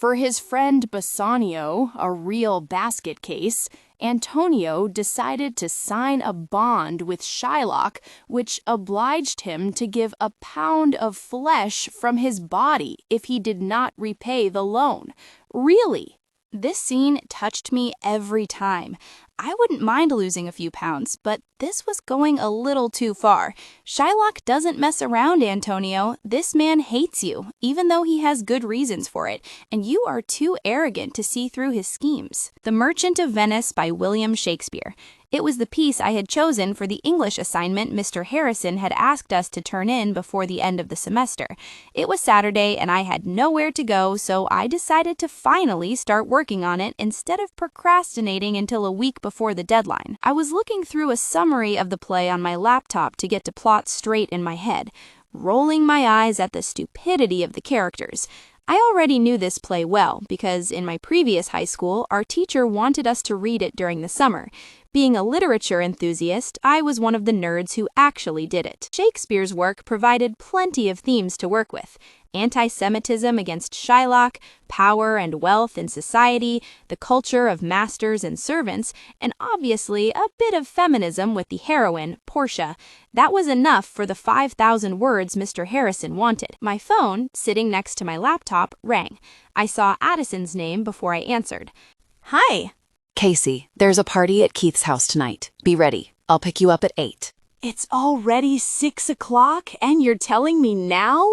For his friend Bassanio, a real basket case, Antonio decided to sign a bond with Shylock, which obliged him to give a pound of flesh from his body if he did not repay the loan. Really? This scene touched me every time. I wouldn't mind losing a few pounds, but this was going a little too far. Shylock doesn't mess around, Antonio. This man hates you, even though he has good reasons for it, and you are too arrogant to see through his schemes. The Merchant of Venice by William Shakespeare. It was the piece I had chosen for the English assignment Mr. Harrison had asked us to turn in before the end of the semester. It was Saturday and I had nowhere to go, so I decided to finally start working on it instead of procrastinating until a week before the deadline. I was looking through a summary of the play on my laptop to get the plot straight in my head, rolling my eyes at the stupidity of the characters. I already knew this play well because in my previous high school, our teacher wanted us to read it during the summer. Being a literature enthusiast, I was one of the nerds who actually did it. Shakespeare's work provided plenty of themes to work with: anti-Semitism against Shylock, power and wealth in society, the culture of masters and servants, and obviously a bit of feminism with the heroine, Portia. That was enough for the 5,000 words Mr. Harrison wanted. My phone, sitting next to my laptop, rang. I saw Addison's name before I answered. "Hi." "Casey, there's a party at Keith's house tonight. Be ready. I'll pick you up at 8. "It's already 6 o'clock and you're telling me now?"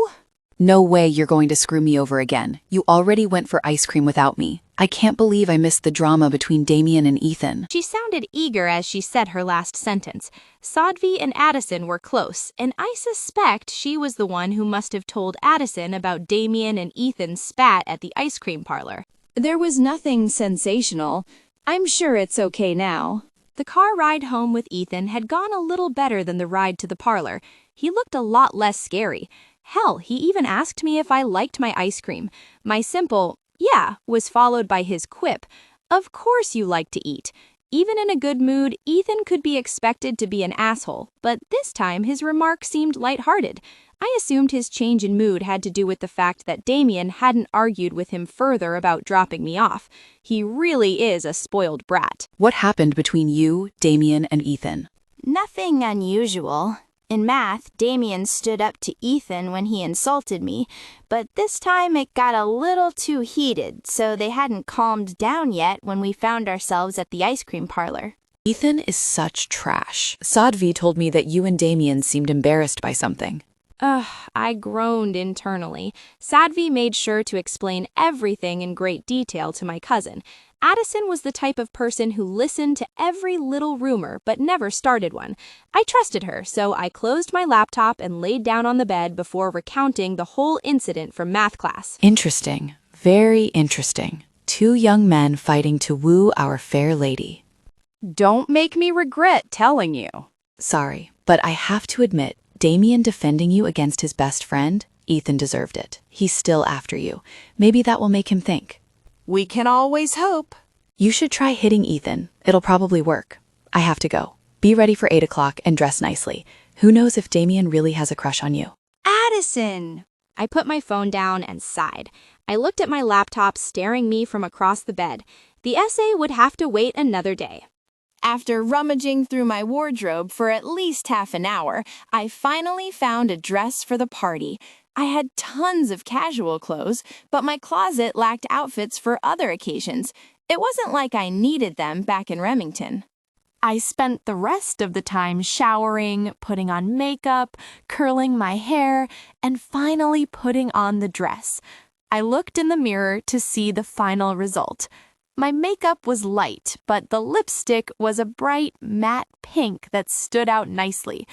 No way you're going to screw me over again. You already went for ice cream without me. I can't believe I missed the drama between Damien and Ethan." She sounded eager as she said her last sentence. Sadvi and Addison were close, and I suspect she was the one who must have told Addison about Damien and Ethan's spat at the ice cream parlor. "There was nothing sensational. I'm sure it's okay now." The car ride home with Ethan had gone a little better than the ride to the parlor. He looked a lot less scary. Hell, he even asked me if I liked my ice cream. My simple, "yeah," was followed by his quip, "Of course you like to eat." Even in a good mood, Ethan could be expected to be an asshole, but this time his remark seemed lighthearted. I assumed his change in mood had to do with the fact that Damien hadn't argued with him further about dropping me off. He really is a spoiled brat. What happened between you, Damien, and Ethan? Nothing unusual. In math, Damien stood up to Ethan when he insulted me, but this time it got a little too heated, so they hadn't calmed down yet when we found ourselves at the ice cream parlor. Ethan is such trash. Sadvi told me that you and Damien seemed embarrassed by something. I groaned internally. Sadvi made sure to explain everything in great detail to my cousin. Addison was the type of person who listened to every little rumor but never started one. I trusted her, so I closed my laptop and laid down on the bed before recounting the whole incident from math class. Interesting. Very interesting. 2 young men fighting to woo our fair lady. Don't make me regret telling you. Sorry, but I have to admit, Damien defending you against his best friend, Ethan deserved it. He's still after you. Maybe that will make him think. We can always hope. You should try hitting Ethan. It'll probably work. I have to go. Be ready for 8 o'clock and dress nicely. Who knows if Damien really has a crush on you? Addison! I put my phone down and sighed. I looked at my laptop staring me from across the bed. The essay would have to wait another day. After rummaging through my wardrobe for at least half an hour, I finally found a dress for the party. I had tons of casual clothes, but my closet lacked outfits for other occasions. It wasn't like I needed them back in Remington. I spent the rest of the time showering, putting on makeup, curling my hair, and finally putting on the dress. I looked in the mirror to see the final result. My makeup was light, but the lipstick was a bright, matte pink that stood out nicely.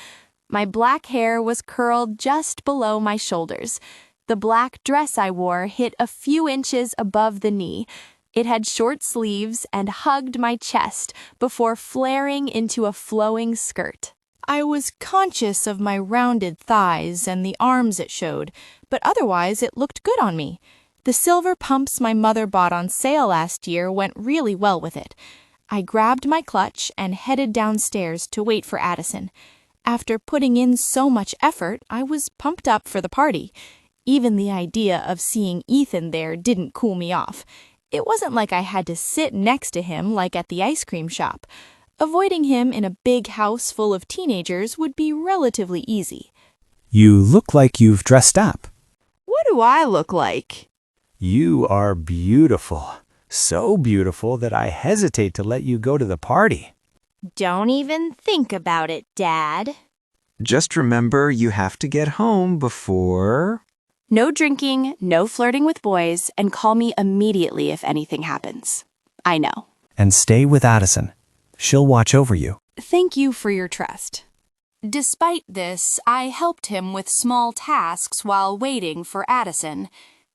My black hair was curled just below my shoulders. The black dress I wore hit a few inches above the knee. It had short sleeves and hugged my chest before flaring into a flowing skirt. I was conscious of my rounded thighs and the arms it showed, but otherwise it looked good on me. The silver pumps my mother bought on sale last year went really well with it. I grabbed my clutch and headed downstairs to wait for Addison. After putting in so much effort, I was pumped up for the party. Even the idea of seeing Ethan there didn't cool me off. It wasn't like I had to sit next to him like at the ice cream shop. Avoiding him in a big house full of teenagers would be relatively easy. You look like you've dressed up. What do I look like? You are beautiful. So beautiful that I hesitate to let you go to the party. Don't even think about it, Dad. Just remember you have to get home before... No drinking, no flirting with boys, and call me immediately if anything happens. I know. And stay with Addison. She'll watch over you. Thank you for your trust. Despite this, I helped him with small tasks while waiting for Addison.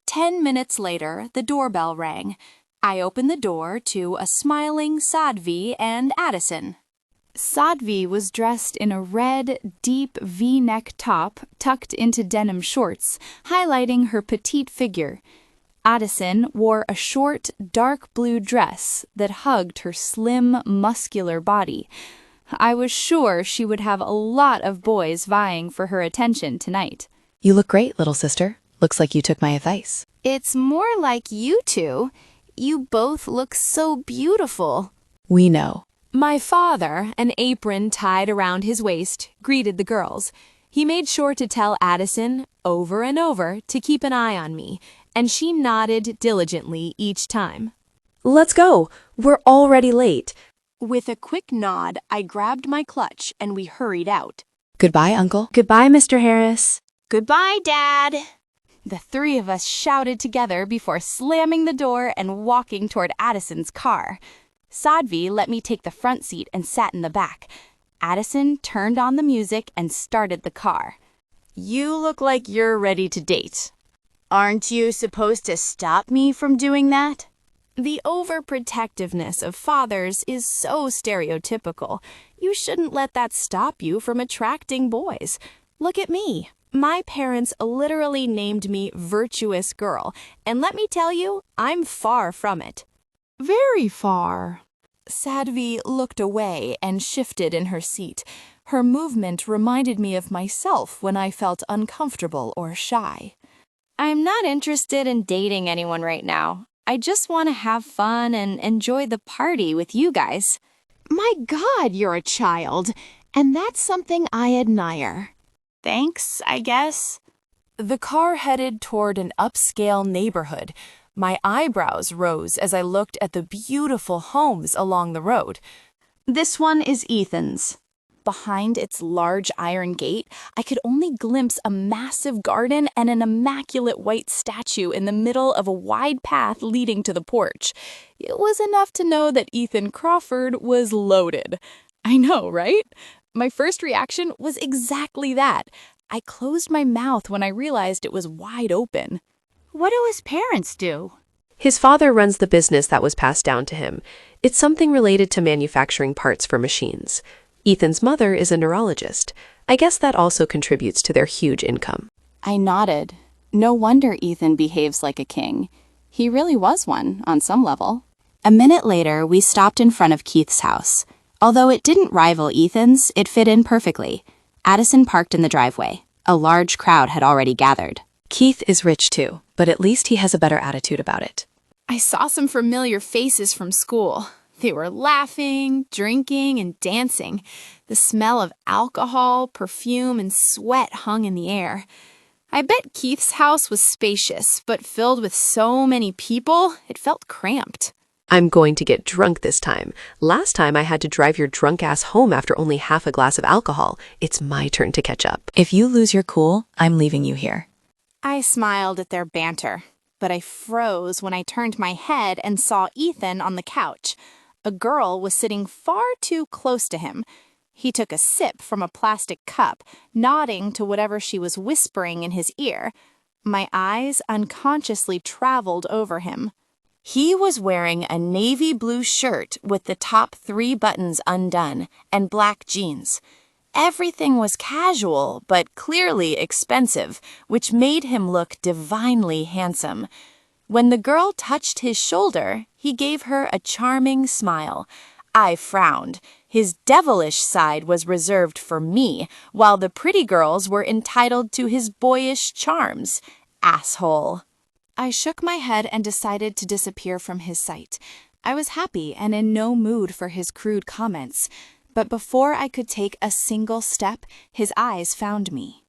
10 minutes later, the doorbell rang. I opened the door to a smiling Sadhvi and Addison. Sadhvi was dressed in a red, deep V-neck top tucked into denim shorts, highlighting her petite figure. Addison wore a short, dark blue dress that hugged her slim, muscular body. I was sure she would have a lot of boys vying for her attention tonight. You look great, little sister. Looks like you took my advice. It's more like you two. You both look so beautiful. We know. My father, an apron tied around his waist, greeted the girls. He made sure to tell Addison, over and over, to keep an eye on me, and she nodded diligently each time. Let's go. We're already late. With a quick nod, I grabbed my clutch and we hurried out. Goodbye, Uncle. Goodbye, Mr. Harris. Goodbye, Dad. The three of us shouted together before slamming the door and walking toward Addison's car. Sadhvi let me take the front seat and sat in the back. Addison turned on the music and started the car. You look like you're ready to date. Aren't you supposed to stop me from doing that? The overprotectiveness of fathers is so stereotypical. You shouldn't let that stop you from attracting boys. Look at me. My parents literally named me Virtuous Girl, and let me tell you, I'm far from it. Very far. Sadhvi looked away and shifted in her seat. Her movement reminded me of myself when I felt uncomfortable or shy. I'm not interested in dating anyone right now. I just want to have fun and enjoy the party with you guys. My God, you're a child, and that's something I admire. Thanks, I guess. The car headed toward an upscale neighborhood. My eyebrows rose as I looked at the beautiful homes along the road. This one is Ethan's. Behind its large iron gate, I could only glimpse a massive garden and an immaculate white statue in the middle of a wide path leading to the porch. It was enough to know that Ethan Crawford was loaded. I know, right? My first reaction was exactly that. I closed my mouth when I realized it was wide open. What do his parents do? His father runs the business that was passed down to him. It's something related to manufacturing parts for machines. Ethan's mother is a neurologist. I guess that also contributes to their huge income. I nodded. No wonder Ethan behaves like a king. He really was one, on some level. A minute later, we stopped in front of Keith's house. Although it didn't rival Ethan's, it fit in perfectly. Addison parked in the driveway. A large crowd had already gathered. Keith is rich too, but at least he has a better attitude about it. I saw some familiar faces from school. They were laughing, drinking, and dancing. The smell of alcohol, perfume, and sweat hung in the air. I bet Keith's house was spacious, but filled with so many people, it felt cramped. I'm going to get drunk this time. Last time I had to drive your drunk ass home after only half a glass of alcohol. It's my turn to catch up. If you lose your cool, I'm leaving you here. I smiled at their banter, but I froze when I turned my head and saw Ethan on the couch. A girl was sitting far too close to him. He took a sip from a plastic cup, nodding to whatever she was whispering in his ear. My eyes unconsciously traveled over him. He was wearing a navy blue shirt with the top 3 buttons undone and black jeans. Everything was casual, but clearly expensive, which made him look divinely handsome. When the girl touched his shoulder, he gave her a charming smile. I frowned. His devilish side was reserved for me, while the pretty girls were entitled to his boyish charms. asshole. I shook my head and decided to disappear from his sight. I was happy and in no mood for his crude comments, but before I could take a single step, his eyes found me.